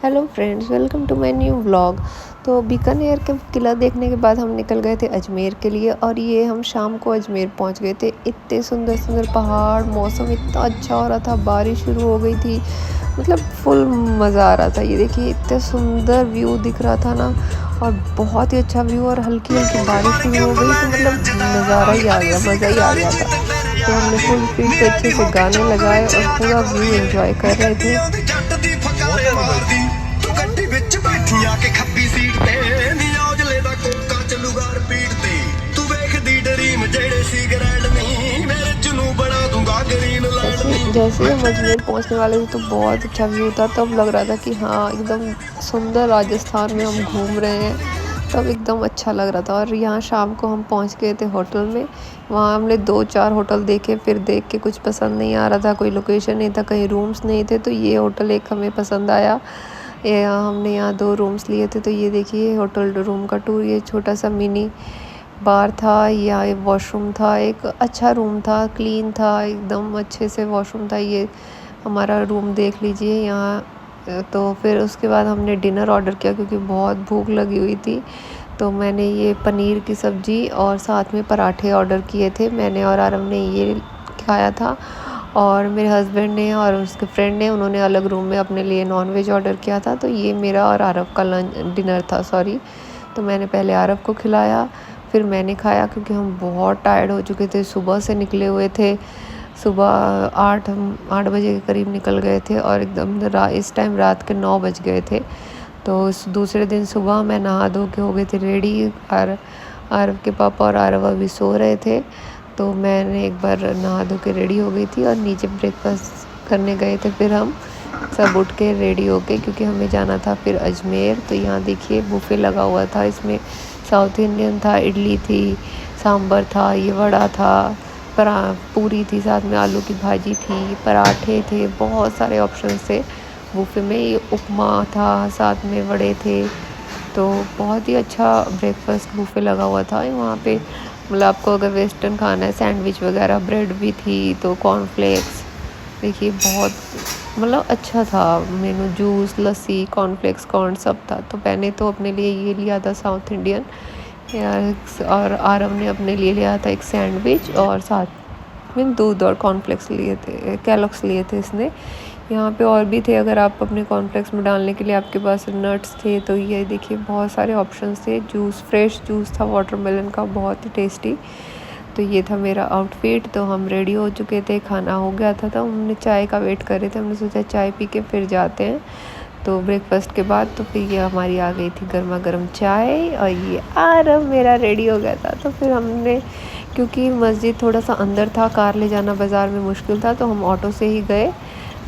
Hello friends, welcome to my new vlog. तो बीकानेर के किला देखने के बाद हम निकल गए थे अजमेर के लिए और ये हम शाम को अजमेर पहुंच गए थे। इतने सुंदर सुंदर पहाड़, मौसम इतना अच्छा हो रहा था, बारिश शुरू हो गई थी, मतलब फुल मज़ा आ रहा था। ये देखिए इतने सुंदर व्यू दिख रहा था ना, और बहुत ही अच्छा व्यू, और हल्की हल्की बारिश शुरू हो गई तो मतलब नज़ारा ही आ गया, मज़ा ही आ गया था। तो हमने फुल स्पीड पे अच्छे से गाने लगाए और पूरा व्यू एंजॉय कर रहे थे। जैसे जैसे हम अजमेर पहुंचने वाले थे तो बहुत अच्छा व्यू था। तब लग रहा था कि हाँ, एकदम सुंदर राजस्थान में हम घूम रहे हैं। तब एकदम अच्छा लग रहा था। और यहाँ शाम को हम पहुंच गए थे होटल में। वहाँ हमने 2-4 होटल देखे, फिर देख के कुछ पसंद नहीं आ रहा था, कोई लोकेशन नहीं था, कहीं रूम्स नहीं थे, तो ये होटल एक हमें पसंद आया। हमने यहाँ 2 रूम्स लिए थे। तो ये देखिए होटल रूम का टूर, ये छोटा सा मिनी बार था, या एक वॉशरूम था, एक अच्छा रूम था, क्लीन था, एकदम अच्छे से वॉशरूम था। ये हमारा रूम देख लीजिए यहाँ। तो फिर उसके बाद हमने डिनर ऑर्डर किया क्योंकि बहुत भूख लगी हुई थी। तो मैंने ये पनीर की सब्ज़ी और साथ में पराठे ऑर्डर किए थे। मैंने और आरव ने ये खाया था, और मेरे हस्बैंड ने और उसके फ्रेंड ने, उन्होंने अलग रूम में अपने लिए नॉनवेज ऑर्डर किया था। तो ये मेरा और आरव का डिनर था, सॉरी। तो मैंने पहले आरव को खिलाया, फिर मैंने खाया, क्योंकि हम बहुत टायर्ड हो चुके थे, सुबह से निकले हुए थे। सुबह 8 बजे के करीब निकल गए थे और एकदम इस टाइम रात के 9 बज गए थे। तो दूसरे दिन सुबह मैं नहा धो के हो गई थी रेडी, और आरव के पापा और आरव अभी सो रहे थे। तो मैंने एक बार नहा धो के रेडी हो गई थी और नीचे ब्रेकफास्ट करने गए थे। फिर हम सब उठ के रेडी हो गए क्योंकि हमें जाना था फिर अजमेर। तो यहाँ देखिए बुफे लगा हुआ था, इसमें साउथ इंडियन था, इडली थी, सांभर था, ये वड़ा था, पूरी थी, साथ में आलू की भाजी थी, पराठे थे, बहुत सारे ऑप्शन थे बुफे में। ये उपमा था, साथ में वड़े थे। तो बहुत ही अच्छा ब्रेकफास्ट बुफे लगा हुआ था वहाँ पे। मतलब आपको अगर वेस्टर्न खाना है, सैंडविच वगैरह, ब्रेड भी थी, तो कॉर्नफ्लेक्स देखिए बहुत मतलब अच्छा था मेनू। जूस, लस्सी, कॉर्नफ्लेक्स, कॉर्न सब था। तो मैंने तो अपने लिए ये लिया था साउथ इंडियन, और आरव ने अपने लिए लिया था एक सैंडविच, और साथ में दूध और कॉर्नफ्लेक्स लिए थे, कैलॉग्स लिए थे इसने। यहाँ पे और भी थे, अगर आप अपने कॉर्नफ्लेक्स में डालने के लिए आपके पास नट्स थे। तो ये देखिए बहुत सारे ऑप्शंस थे। जूस, फ्रेश जूस था वाटरमेलन का, बहुत ही टेस्टी। तो ये था मेरा आउटफिट। तो हम रेडी हो चुके थे, खाना हो गया था, तो हमने चाय का वेट कर रहे थे। हमने सोचा चाय पी के फिर जाते हैं। तो ब्रेकफास्ट के बाद तो फिर ये हमारी आ गई थी गर्मा गर्म चाय, और ये आरव मेरा रेडी हो गया था। तो फिर हमने, क्योंकि मस्जिद थोड़ा सा अंदर था, कार ले जाना बाज़ार में मुश्किल था, तो हम ऑटो से ही गए।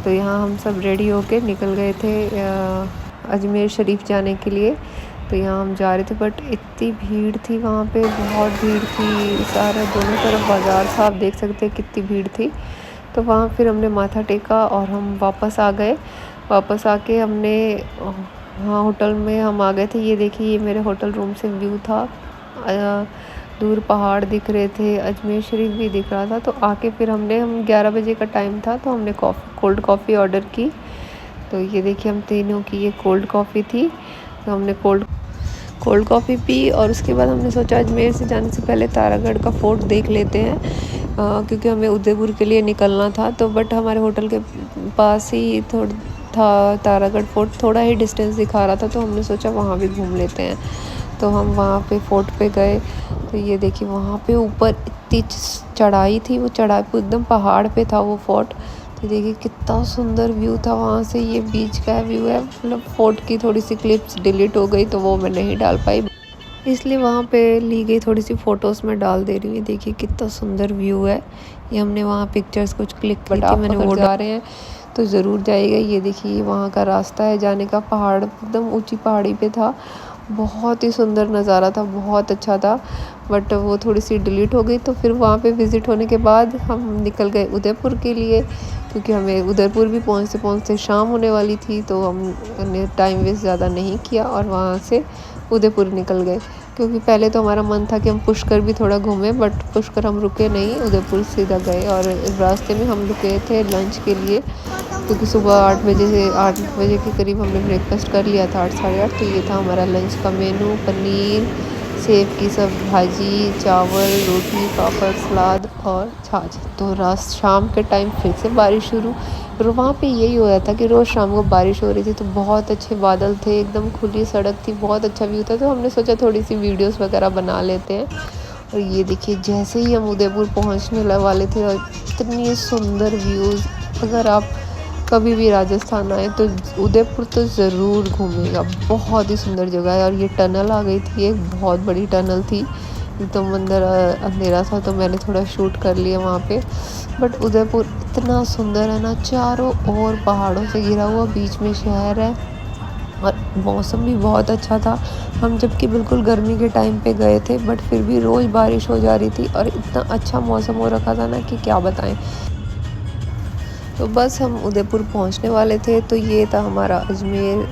तो यहाँ हम सब रेडी होके निकल गए थे अजमेर शरीफ जाने के लिए। तो यहाँ हम जा रहे थे, बट इतनी भीड़ थी वहाँ पे, बहुत भीड़ थी। सारा दोनों तरफ बाज़ार था, आप देख सकते हैं कितनी भीड़ थी। तो वहाँ फिर हमने माथा टेका और हम वापस आ गए। वापस आके हमने हाँ, होटल में हम आ गए थे। ये देखिए, ये मेरे होटल रूम से व्यू था। दूर पहाड़ दिख रहे थे, अजमेर शरीफ भी दिख रहा था। तो आके फिर हम 11 बजे का टाइम था, तो हमने कोल्ड कॉफ़ी ऑर्डर की। तो ये देखिए हम तीनों की ये कोल्ड कॉफ़ी थी। तो हमने कोल्ड कॉफ़ी पी, और उसके बाद हमने सोचा अजमेर से जाने से पहले तारागढ़ का फोर्ट देख लेते हैं, क्योंकि हमें उदयपुर के लिए निकलना था। तो बट हमारे होटल के पास ही था तारागढ़ फोर्ट, थोड़ा ही डिस्टेंस दिखा रहा था, तो हमने सोचा वहाँ भी घूम लेते हैं। तो हम वहाँ पे फोर्ट पे गए। तो ये देखिए वहाँ पे ऊपर इतनी चढ़ाई थी, वो चढ़ाई एकदम पहाड़ पे था वो फोर्ट। तो देखिए कितना सुंदर व्यू था वहाँ से। ये बीच का व्यू है, मतलब फोर्ट की थोड़ी सी क्लिप्स डिलीट हो गई तो वो मैं नहीं डाल पाई, इसलिए वहाँ पे ली गई थोड़ी सी फ़ोटोज़ में डाल दे रही हूँ। देखिए कितना सुंदर व्यू है। ये हमने वहाँ पिक्चर्स कुछ क्लिक की थी, मैंने वो जा रहे हैं तो ज़रूर जाइएगा। ये देखिए वहाँ का रास्ता है जाने का, पहाड़ एकदम ऊंची पहाड़ी पे था, बहुत ही सुंदर नज़ारा था, बहुत अच्छा था। बट वो थोड़ी सी डिलीट हो गई। तो फिर वहाँ पे विज़िट होने के बाद हम निकल गए उदयपुर के लिए, क्योंकि हमें उदयपुर भी पहुँचते पहुँचते शाम होने वाली थी। तो हमने टाइम वेस्ट ज़्यादा नहीं किया और वहाँ से उदयपुर निकल गए, क्योंकि पहले तो हमारा मन था कि हम पुष्कर भी थोड़ा घूमें, बट पुष्कर हम रुके नहीं, उदयपुर सीधा गए। और रास्ते में हम रुके थे लंच के लिए। क्योंकि सुबह 8 बजे से 8 बजे के करीब हमने ब्रेकफास्ट कर लिया था, 8 साढ़े 8। तो ये था हमारा लंच का मेनू, पनीर, सेब की सब भाजी, चावल, रोटी, पापड़, सलाद और छाछ। तो रात शाम के टाइम फिर से बारिश शुरू। और वहाँ पे यही हो रहा था कि रोज़ शाम को बारिश हो रही थी, तो बहुत अच्छे बादल थे, एकदम खुली सड़क थी, बहुत अच्छा व्यू था। तो हमने सोचा थोड़ी सी वीडियोस वगैरह बना लेते हैं। और ये देखिए जैसे ही हम उदयपुर पहुँचने वाले थे, और इतनी सुंदर व्यूज़। अगर आप कभी भी राजस्थान आए तो उदयपुर तो ज़रूर घूमिएगा, बहुत ही सुंदर जगह है। और ये टनल आ गई थी, एक बहुत बड़ी टनल थी, एकदम अंदर अंधेरा था, तो मैंने थोड़ा शूट कर लिया वहाँ पे। बट उदयपुर इतना सुंदर है ना, चारों ओर पहाड़ों से घिरा हुआ, बीच में शहर है, और मौसम भी बहुत अच्छा था। हम जबकि बिल्कुल गर्मी के टाइम पे गए थे, बट फिर भी रोज़ बारिश हो जा रही थी, और इतना अच्छा मौसम हो रखा था ना कि क्या बताएं। तो बस हम उदयपुर पहुंचने वाले थे। तो ये था हमारा अजमेर,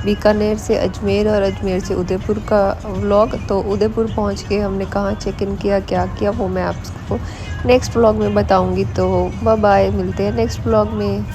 बीकानेर से अजमेर और अजमेर से उदयपुर का व्लॉग। तो उदयपुर पहुंच के हमने कहाँ चेक इन किया, क्या किया, वो मैं आपको नेक्स्ट व्लॉग में बताऊंगी। तो बाय बाय, मिलते हैं नेक्स्ट व्लॉग में।